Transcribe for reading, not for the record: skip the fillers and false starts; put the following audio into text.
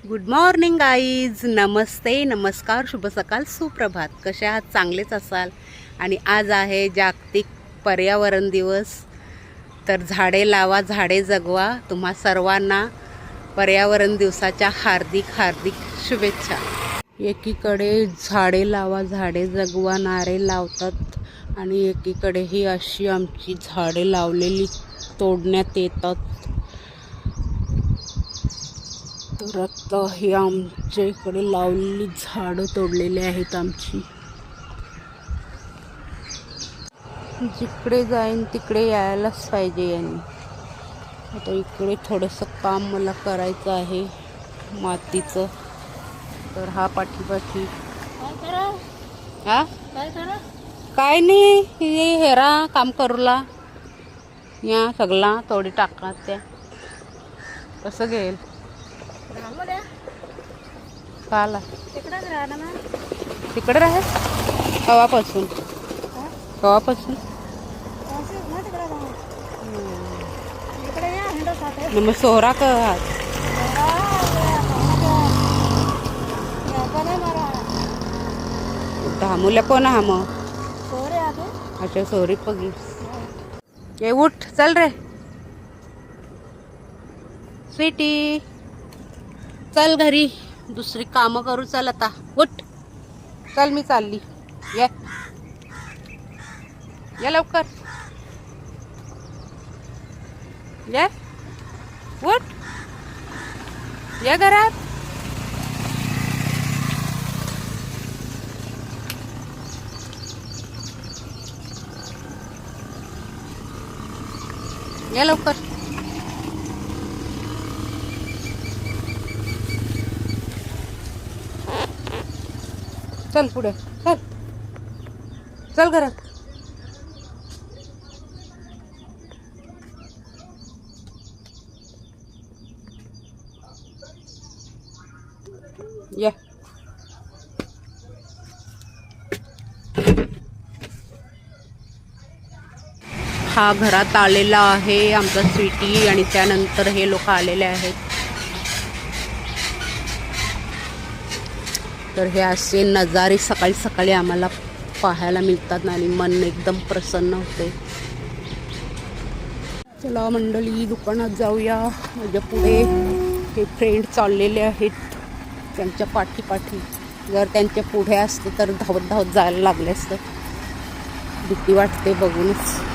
Good morning guys, नमस्ते, नमस्कार, शुभ सकाळ, सुप्रभात. कसे आहात? चांगलेच असाल. आणि आज आहे जागतिक पर्यावरण दिवस. तर झाडे लावा, झाडे जगवा. तुम्हा सर्वांना पर्यावरण दिवसाच्या हार्दिक हार्दिक शुभेच्छा. एकीकडे झाडे लावा, झाडे जगवा नारे लावतात आणि एकीकडे ही अशी आमची झाडे लावलेली तोडण्यात येतात. तर आता हे आमच्या इकडे लावलेली झाडं तोडलेली आहेत आमची. जिकडे जाईन तिकडे यायलाच पाहिजे यांनी. आता इकडे थोडंसं काम मला करायचं आहे मातीचं. तर हा पाठीपाठी हा काय नाही, हे हेरा काम करूला या सगळा थोडी टाका. त्या कसं घेईल काला तिकडे राहे कवापासून मग सोहरा का धामुल्या कोण हा मग? अच्छा, सोरी पगी. ये उठ, चल रे स्वीटी, चल घरी दुसरी कामं करू. चल आता उठ, चल मी चालली. ये लवकर, ये उठ, ये घरात. ये लवकर. चल पुढे, चल चल घरात. या हा घरात आलेला आहे आमचा स्वीटी आणि त्यानंतर हे लोक आलेले आहेत. तर हे असे नजारे सकाळी सकाळी आम्हाला पाहायला मिळतात आणि मन एकदम प्रसन्न होते. चला मंडळी, दुकानात जाऊया. माझ्या पुढे हे फ्रेंड चाललेले आहेत त्यांच्या पाठीपाठी. जर त्यांच्या पुढे असते तर धावत धावत जायला लागले असतं. भीती वाटते बघूनच.